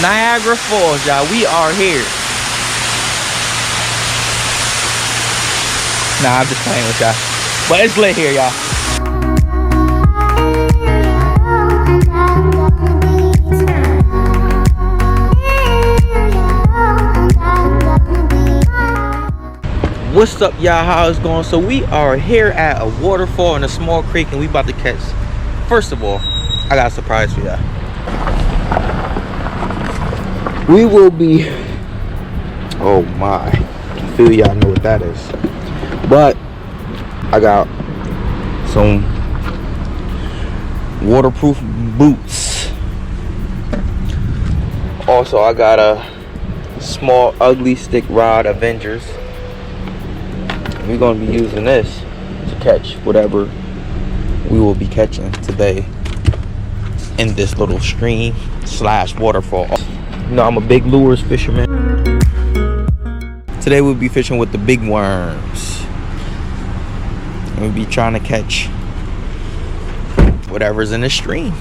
Niagara Falls, y'all. We are here. Nah, I'm just playing with y'all. But it's lit here, y'all. What's up, y'all? How it's going? So we are here at a waterfall in a small creek, and we about to catch. First of all, I got a surprise for y'all. We will be, oh my, I feel y'all know what that is. But I got some waterproof boots. Also, I got a small ugly stick rod, Avengers. We're gonna be using this to catch whatever we will be catching today in this little stream slash waterfall. You know, I'm a big lures fisherman. Today we'll be fishing with the big worms. And we'll be trying to catch whatever's in the stream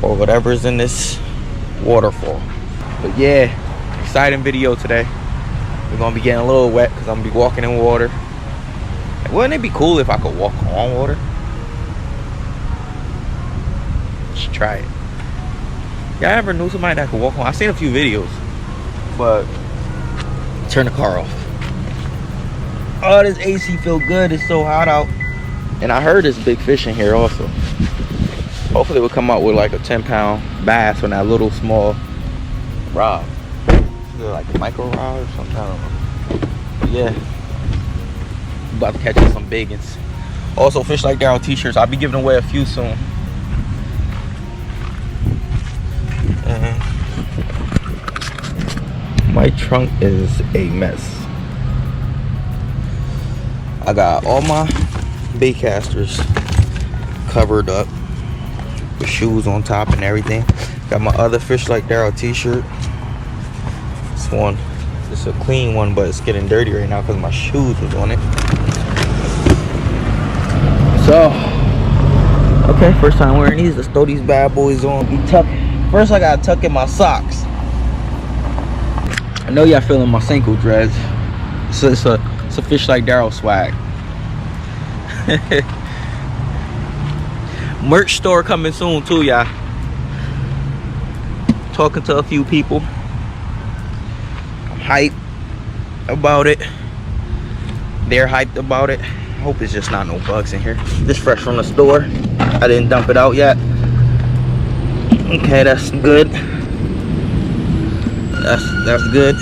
or whatever's in this waterfall. But yeah, exciting video today. We're gonna be getting a little wet because I'm gonna be walking in water. Wouldn't it be cool if I could walk on water? Let's try it. Y'all ever knew somebody that could walk on? I've seen a few videos, but turn the car off. Oh, this AC feel good. It's so hot out. And I heard there's big fish in here also. Hopefully we'll come out with like a 10-pound bass on that little small rod. Is it like a micro rod or something? I don't know. But yeah, I'm about to catch some big ones. Also, Fish Like Daryl t-shirts. I'll be giving away a few soon. My trunk is a mess. I got all my baitcasters covered up with shoes on top and everything. Got my other Fish Like Daryl t-shirt. This one, it's a clean one, but it's getting dirty right now because my shoes was on it. So, okay, first time wearing these. Let's throw these bad boys on. First, I gotta tuck in my socks. I know y'all feeling my Senko dreads. So it's a Fish Like Daryl swag. Merch store coming soon too, y'all. Talking to a few people. I'm hyped about it. They're hyped about it. I hope it's just not no bugs in here. This fresh from the store. I didn't dump it out yet. Okay, that's good. That's good.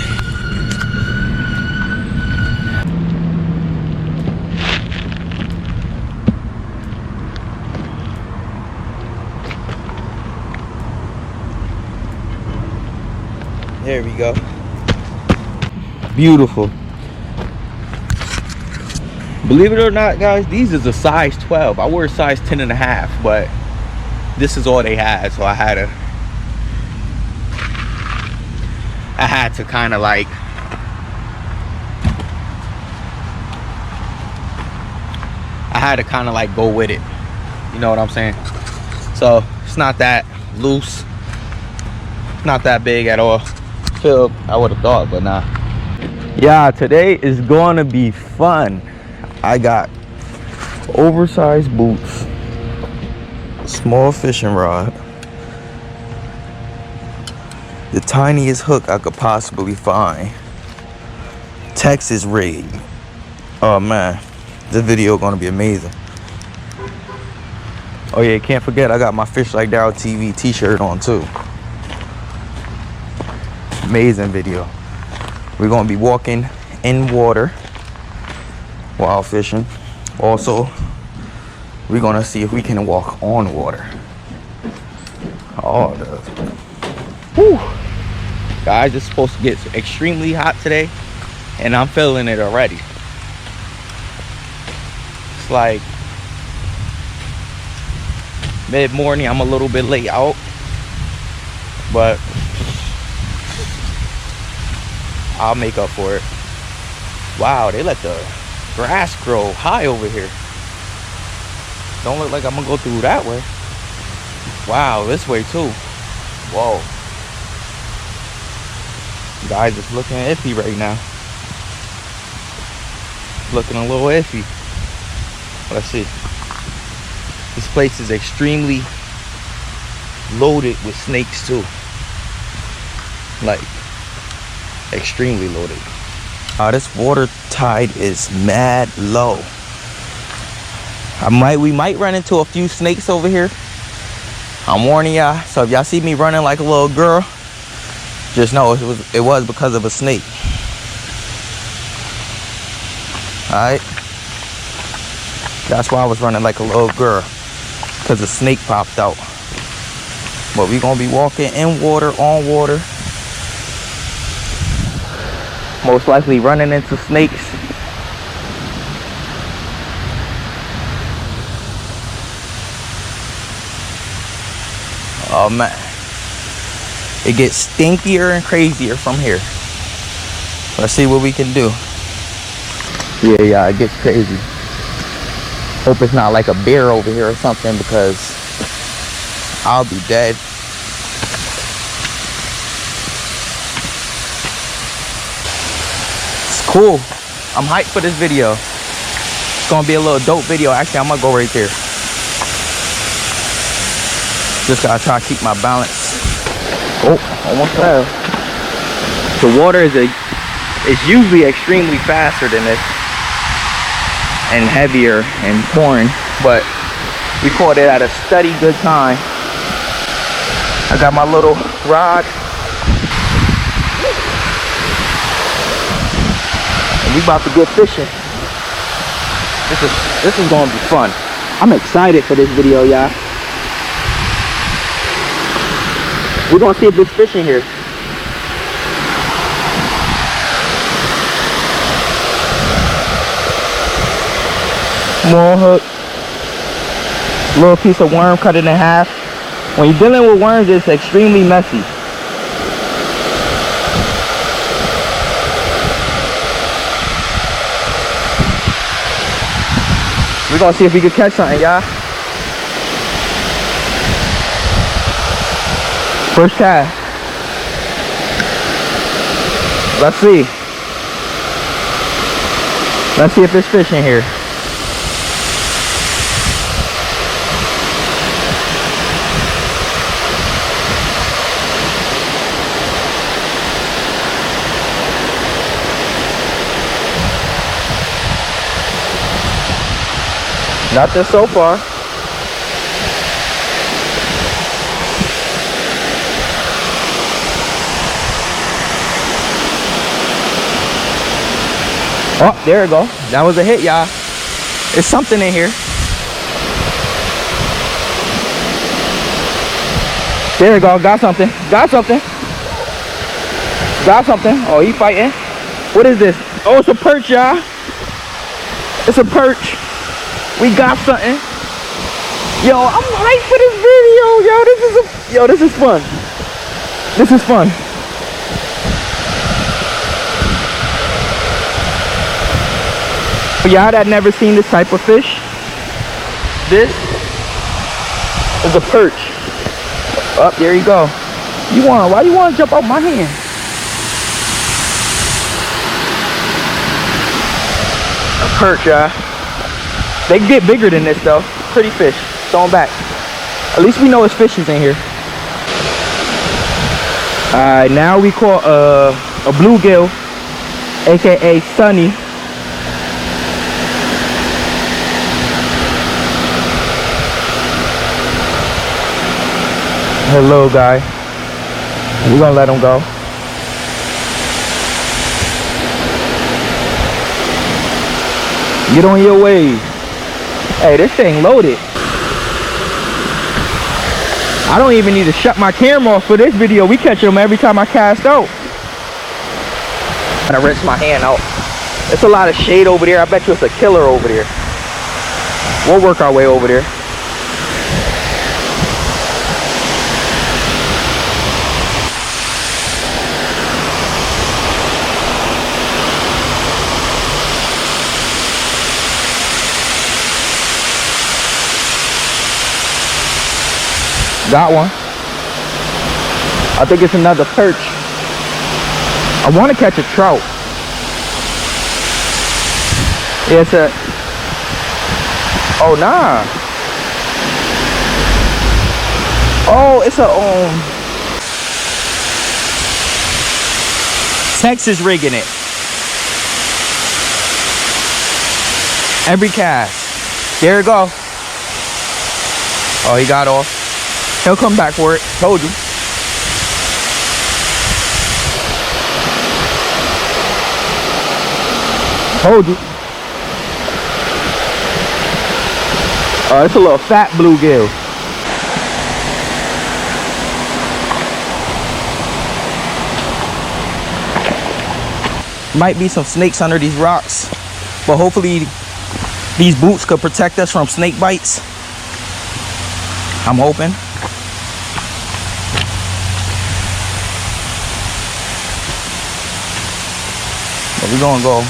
There we go. Beautiful. Believe it or not, guys, these is a size 12. I wear a size 10 and a half, but this is all they had, so I had to kind of like go with it, you know what I'm saying? So it's not that loose, not that big at all. I would have thought, but nah. Yeah, today is gonna be fun. I got oversized boots, small fishing rod, the tiniest hook I could possibly find, Texas rig. Oh man, this video gonna be amazing. Oh yeah, can't forget I got my Fish Like Daryl TV t-shirt on too. Amazing video. We're gonna be walking in water while fishing. Also, we're gonna see if we can walk on water. Oh, whew. Guys, it's supposed to get extremely hot today, and I'm feeling it already. It's like mid-morning. I'm a little bit late out, but I'll make up for it. Wow, they let the grass grow high over here. Don't look like I'm gonna go through that way. Wow, this way too. Whoa. Guys, it's looking iffy right now. Looking a little iffy. Let's see. This place is extremely loaded with snakes too. Like, extremely loaded. This water tide is mad low. We might run into a few snakes over here. I'm warning y'all. So if y'all see me running like a little girl, just know it was because of a snake. Alright. That's why I was running like a little girl. Because a snake popped out. But we're gonna be walking in water, on water. Most likely running into snakes. Oh man, it gets stinkier and crazier from here. Let's see what we can do. Yeah, it gets crazy. Hope it's not like a bear over here or something, because I'll be dead. It's cool. I'm hyped for this video. It's gonna be a little dope video. Actually, I'm gonna go right there. Just gotta try to keep my balance. Oh, almost fell. The water is usually extremely faster than this and heavier and pouring, but we caught it at a steady good time. I got my little rod. And we about to get fishing. This is gonna be fun. I'm excited for this video, y'all. We're gonna see if there's fish in here. Small hook. Little piece of worm, cut it in half. When you're dealing with worms, it's extremely messy. We're gonna see if we can catch something, y'all. First cast. Let's see. Let's see if there's fish in here. Nothing so far. Oh, there we go. That was a hit, y'all. There's something in here. There we go. Got something. Got something. Got something. Oh, he fighting. What is this? Oh, it's a perch, y'all. It's a perch. We got something. Yo, I'm hyped for this video. This is fun. This is fun. For y'all that never seen this type of fish, this is a perch. Oh, there you go. Why you want to jump out my hand? A perch, y'all. They get bigger than this though. Pretty fish. Throw them back. At least we know it's fishes in here. Alright, now we caught a bluegill, aka Sunny. Hello, guy. We're gonna let him go. Get on your way. Hey, this thing loaded. I don't even need to shut my camera off for this video. We catch them every time I cast out. I'm gonna rinse my hand out. It's a lot of shade over there. I bet you it's a killer over there. We'll work our way over there. Got one. I think it's another perch. I want to catch a trout. Yeah, it's a... Oh, nah. Oh, it's a, Texas rigging it. Every cast. There it go. Oh, he got off. He'll come back for it. Told you. Told you. Oh, it's a little fat bluegill. Might be some snakes under these rocks, but hopefully these boots could protect us from snake bites. I'm hoping. But we're gonna go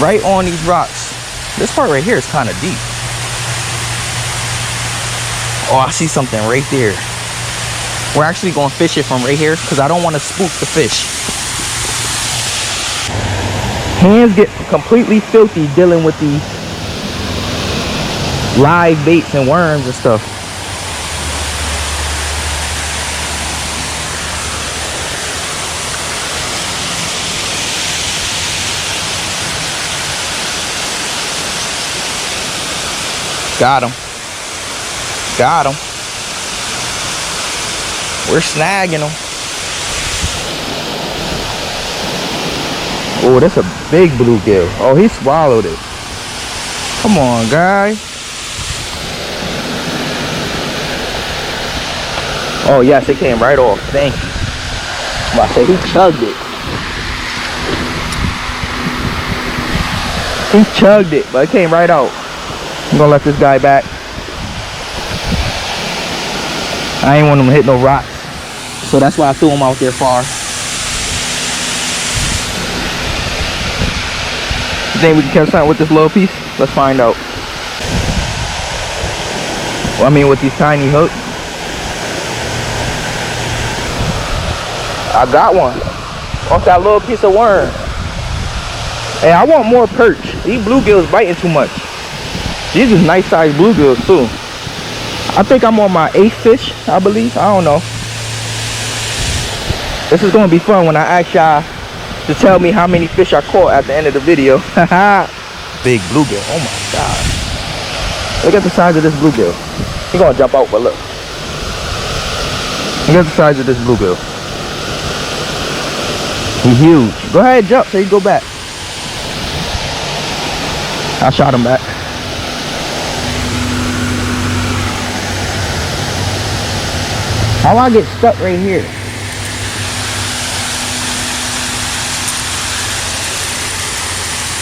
right on these rocks. This part right here is kind of deep. Oh, I see something right there. We're actually gonna fish it from right here because I don't want to spook the fish. Hands get completely filthy dealing with these live baits and worms and stuff. Got him. Got him. We're snagging them. Oh, that's a big bluegill. Oh, he swallowed it. Come on, guy. Oh, yes, it came right off. Thank you. I'm about to say, he chugged it. He chugged it, but it came right out. I'm gonna let this guy back. I ain't want him to hit no rocks, so that's why I threw him out there far. You think we can catch something with this little piece? Let's find out. Well, I mean, with these tiny hooks. I got one off that little piece of worm. Hey, I want more perch. These bluegills biting too much. These is nice sized bluegills too. I think I'm on my 8th fish, I believe. I don't know. This is gonna be fun when I ask y'all to tell me how many fish I caught at the end of the video. Big bluegill. Oh my god. Look at the size of this bluegill. He's gonna jump out, but look. Look at the size of this bluegill. He's huge. Go ahead, jump so you go back. I shot him back. How I get stuck right here?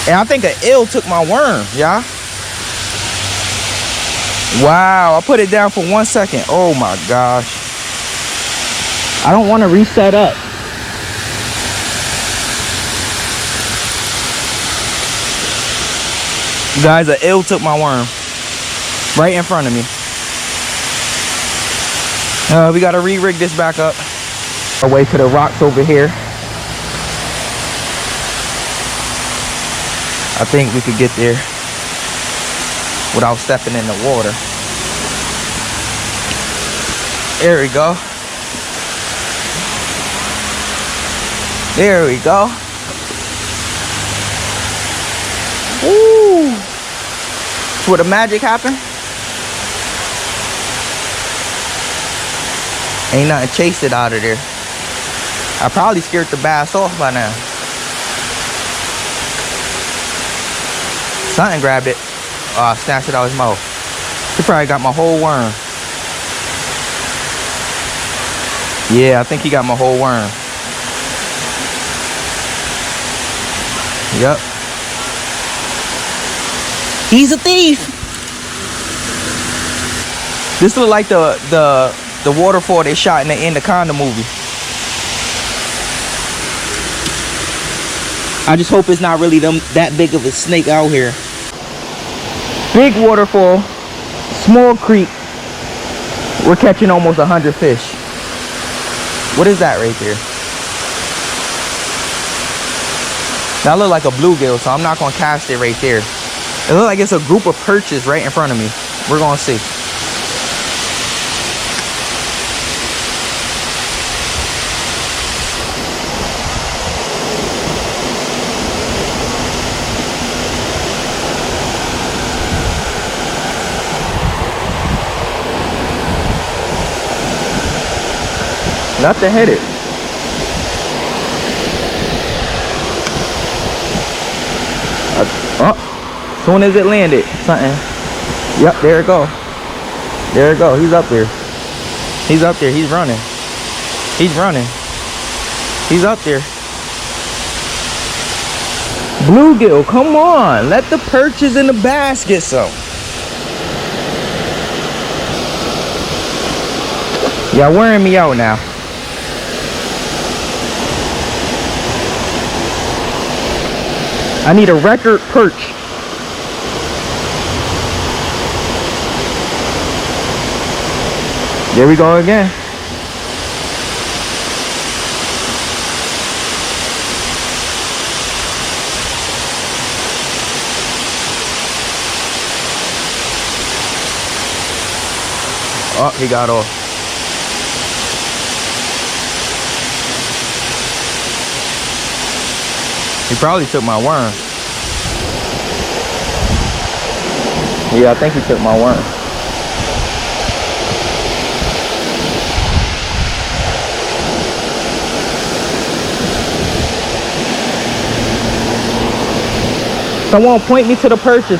And I think an eel took my worm, y'all. Wow, I put it down for 1 second. Oh my gosh. I don't want to reset up. Guys, an eel took my worm. Right in front of me. We gotta re-rig this back up. Our way to the rocks over here. I think we could get there without stepping in the water. There we go. There we go. Woo! That's where the magic happened. Ain't nothing chased it out of there. I probably scared the bass off by now. Something grabbed it. Oh, I snatched it out of his mouth. He probably got my whole worm. Yeah, I think he got my whole worm. Yep. He's a thief. This look like the waterfall they shot in the Anaconda movie. I just hope it's not really that big of a snake out here. Big waterfall, small creek. We're catching almost 100 fish. What is that right there? That look like a bluegill, so I'm not gonna cast it right there. It look like it's a group of perches right in front of me. We're gonna see. Nothing hit it. As soon as it landed, something. Yep, there it go. There it go. He's up there. He's up there. He's running. He's running. He's up there. Bluegill, come on. Let the perches in the bass get some. Y'all wearing me out now. I need a record perch. There we go again. Oh, he got off. He probably took my worm. Yeah, I think he took my worm. Someone point me to the perches.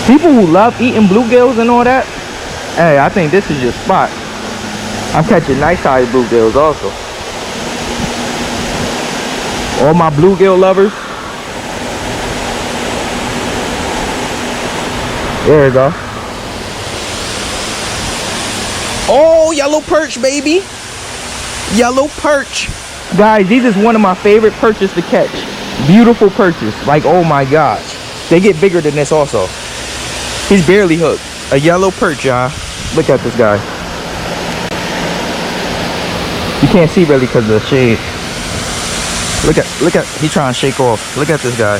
People who love eating bluegills and all that, hey, I think this is your spot. I'm catching nice sized bluegills also. All my bluegill lovers. There we go. Oh, yellow perch, baby. Yellow perch. Guys, these is one of my favorite perches to catch. Beautiful perches. Like, oh my gosh. They get bigger than this also. He's barely hooked. A yellow perch, y'all. Look at this guy. You can't see really because of the shade. Look at, he's trying to shake off. Look at this guy.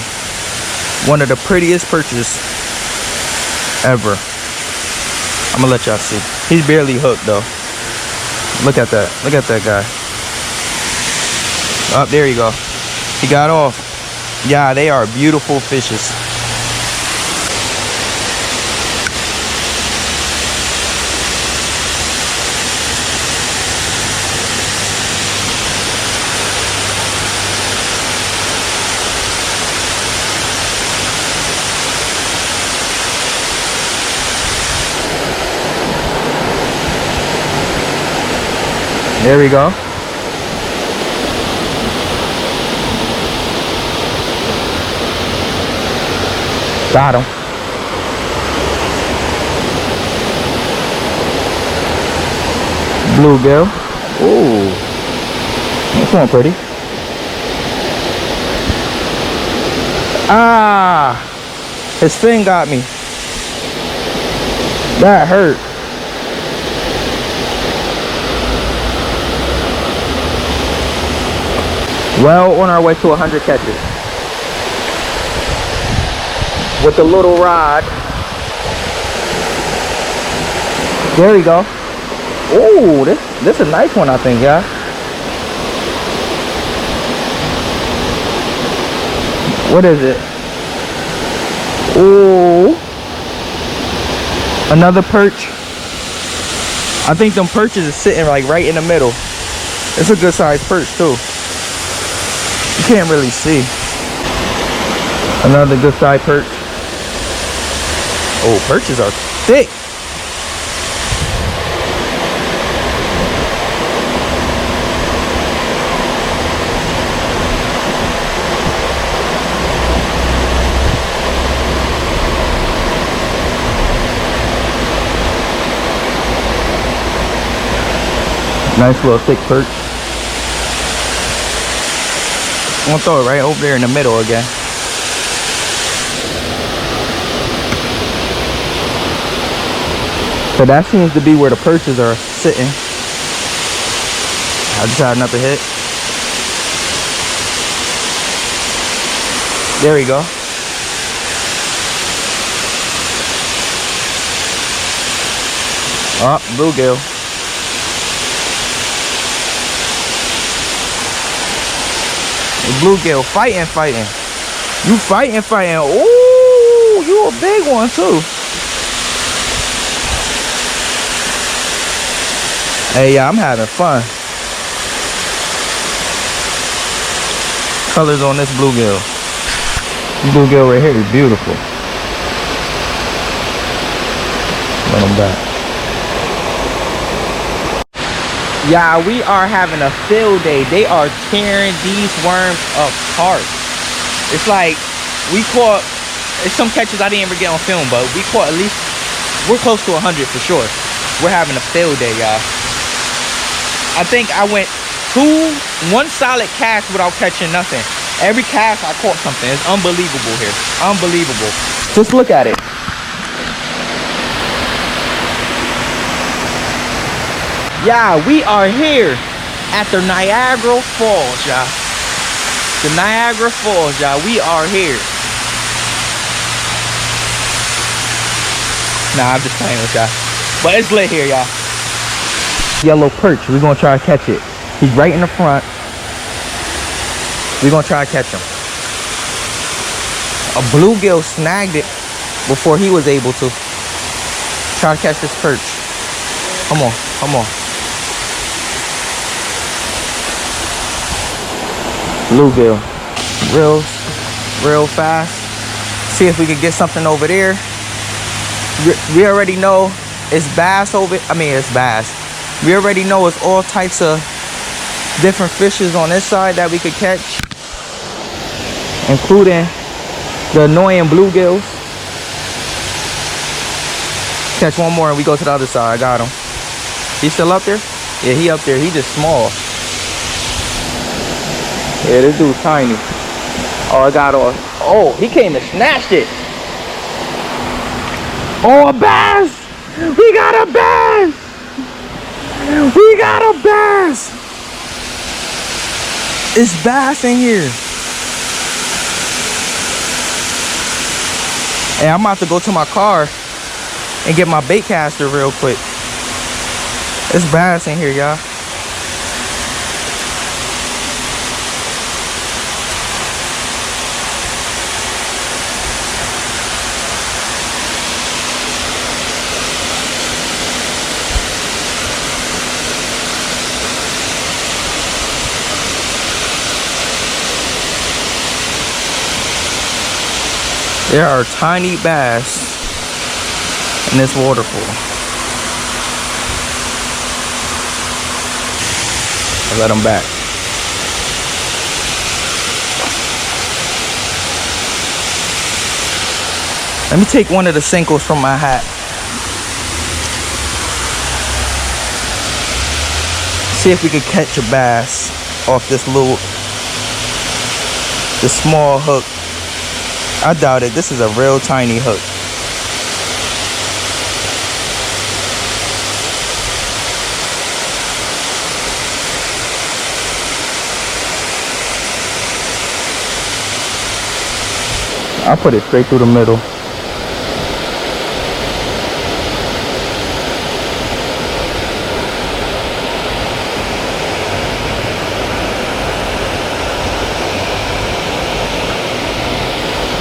One of the prettiest perches ever. I'm gonna let y'all see. He's barely hooked though. Look at that. Look at that guy. Oh, there you go. He got off. Yeah, they are beautiful fishes. There we go. Got him. Bluegill. Ooh. This one pretty. Ah! His fin got me. That hurt. Well, on our way to 100 catches. With the little rod. There we go. Ooh, this is a nice one, I think, yeah. What is it? Ooh. Another perch. I think them perches is sitting like right in the middle. It's a good sized perch too. You can't really see. Another good sized perch. Oh, perches are thick. Nice little thick perch. I'm gonna throw it right over there in the middle again. So that seems to be where the perches are sitting. I just had another hit. There we go. Oh, bluegill. Bluegill fighting. You fighting. Ooh, you a big one too. Hey, yeah, I'm having fun. Colors on this bluegill. Bluegill right here is beautiful. Run them back. Yeah, we are having a field day. They are tearing these worms apart. It's like we caught, it's some catches I didn't ever get on film, but we caught at least, we're close to 100 for sure. We're having a field day, y'all. I think I went one solid cast without catching nothing. Every cast I caught something. It's unbelievable here. Unbelievable. Just look at it. Yeah, we are here at the Niagara Falls, y'all. The Niagara Falls, y'all. We are here. Nah, I'm just playing with y'all. But it's lit here, y'all. Yellow perch. We're gonna try to catch it. He's right in the front. We're gonna try to catch him. A bluegill snagged it before he was able to. Try to catch this perch. Come on, come on. Bluegill, real fast. See if we can get something over there. We already know it's bass over. I mean, it's bass. We already know it's all types of different fishes on this side that we could catch, including the annoying bluegills. Catch one more and we go to the other side. I got him. He's still up there? Yeah, he up there. He just small. Yeah, this dude's tiny. Oh, I got off. Oh, he came and snatched it. Oh, a bass! We got a bass! We got a bass! It's bass in here. Hey, I'm about to go to my car and get my baitcaster real quick. It's bass in here, y'all. There are tiny bass in this waterfall. I let them back. Let me take one of the Senkos from my hat. See if we can catch a bass off this small hook. I doubt it. This is a real tiny hook. I'll put it straight through the middle.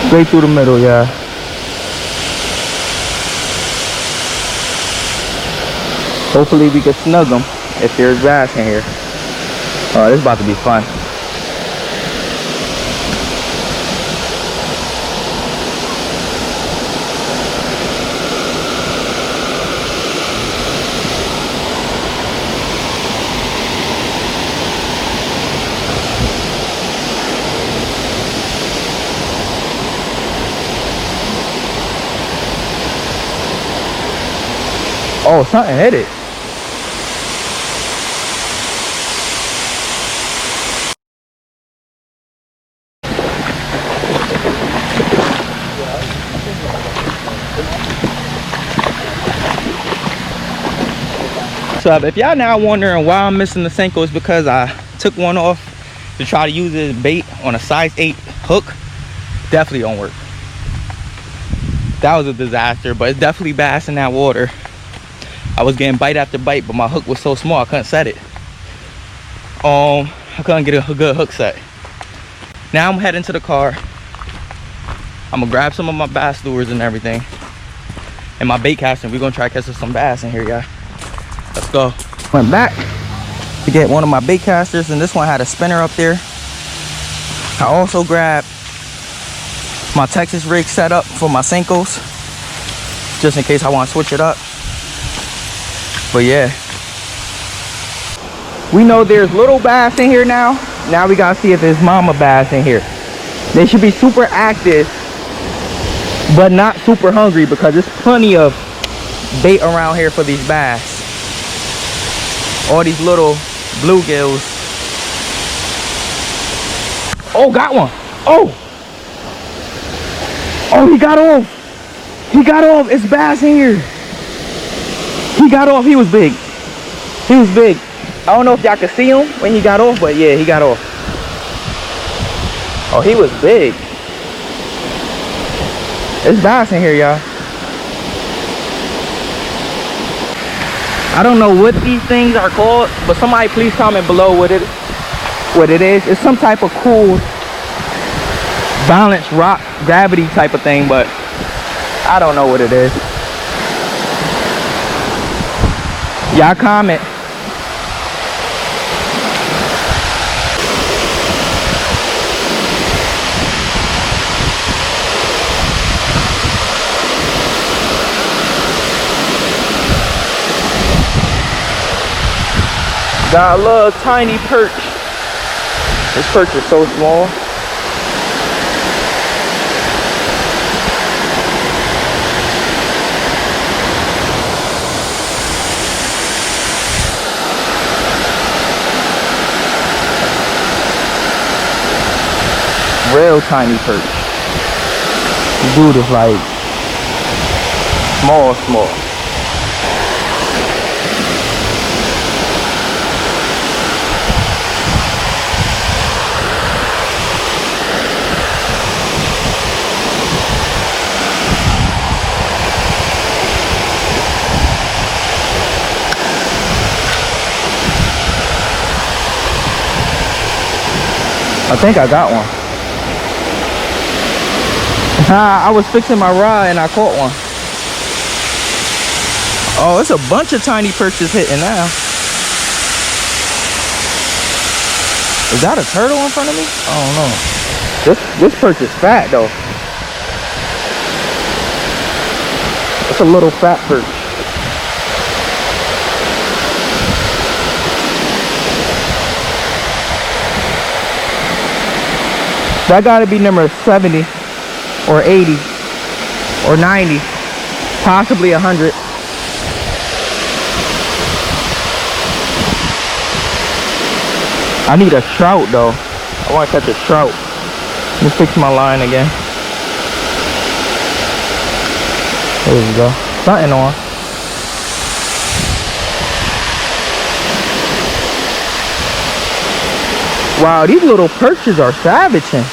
Straight through the middle, yeah. Hopefully we can snug them if there's bass in here. Oh, this is about to be fun. Oh, something hit it. up? If y'all now wondering why I'm missing the Senko, it's because I took one off to try to use it as bait on a size 8 hook. Definitely don't work. That was a disaster, but it's definitely bass in that water. I was getting bite after bite, but my hook was so small I couldn't set it. I couldn't get a good hook set. Now I'm heading to the car. I'm gonna grab some of my bass lures and everything, and my bait casting. We're gonna try catching some bass in here, y'all. Let's go. Went back to get one of my bait casters, and this one had a spinner up there. I also grabbed my Texas rig set up for my Senkos, just in case I want to switch it up. But yeah, we know there's little bass in here now. Now we gotta see if there's mama bass in here. They should be super active, but not super hungry, because there's plenty of bait around here for these bass. All these little bluegills. Oh, got one. Oh, he got off. He got off. It's bass in here. He got off. He was big. He was big. I don't know if y'all could see him when he got off, but yeah, he got off. Oh, he was big. It's bass in here, y'all. I don't know what these things are called, but somebody please comment below what it is. It's some type of cool balanced rock gravity type of thing, but I don't know what it is. Y'all comment. Got a little tiny perch. This perch is so small. Real tiny perch. This dude is like small. I think I got one. I was fixing my rod and I caught one. Oh, it's a bunch of tiny perches hitting now. Is that a turtle in front of me? I don't know. This perch is fat though. It's a little fat perch. That gotta be number 70 or 80 or 90, possibly 100. I need a trout though. I want to catch a trout. Let me fix my line again. There we go. Something on. Wow, these little perches are savaging.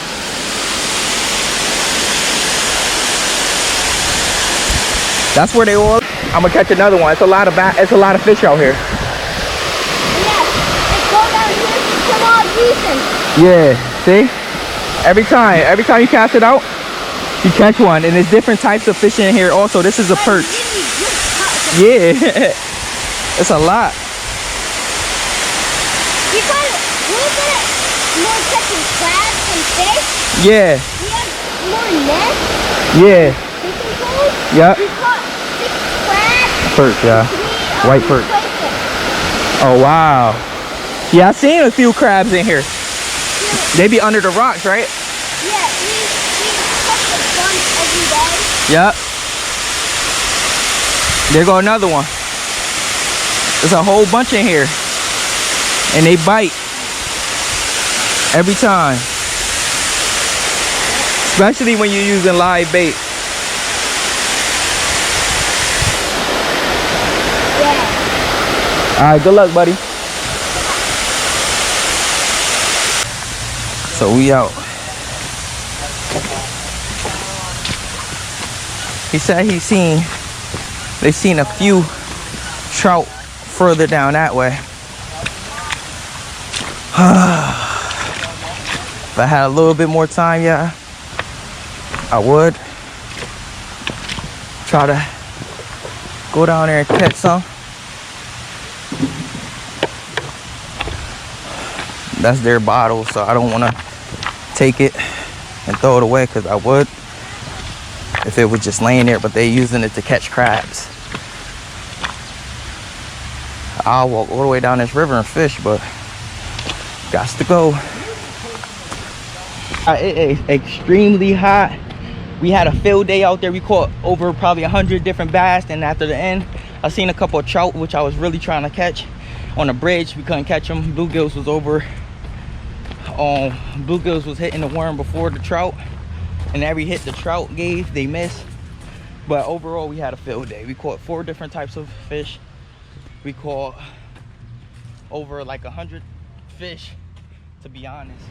That's where they all. I'm gonna catch another one. It's a lot of fish out here. Yeah, see? Every time you cast it out, you catch one. And there's different types of fish in here also. This is a perch. Yeah, it's a lot. You got more catching crabs and fish? Yeah. We have more nets? Yeah. Yep. We caught 6 crabs. Perch, yeah. White perch. Oh, wow. Yeah, I've seen a few crabs in here. They be under the rocks, right? Yeah, we catch a bunch every day. Yep. There go another one. There's a whole bunch in here. And they bite. Every time. Especially when you're using live bait. All right, good luck, buddy. So we out. He said they've seen a few trout further down that way. If I had a little bit more time, yeah, I would try to go down there and catch some. That's their bottle, so I don't want to take it and throw it away, because I would if it was just laying there, but they're using it to catch crabs. I'll walk all the way down this river and fish, but gots to go. It is extremely hot. We had a field day out there. We caught over probably 100 different bass, and after the end I seen a couple of trout, which I was really trying to catch on the bridge. We couldn't catch them. Bluegills was over. Bluegills was hitting the worm before the trout, and every hit the trout gave, they missed. But overall, we had a field day. We caught 4 different types of fish. We caught over like 100 fish, to be honest.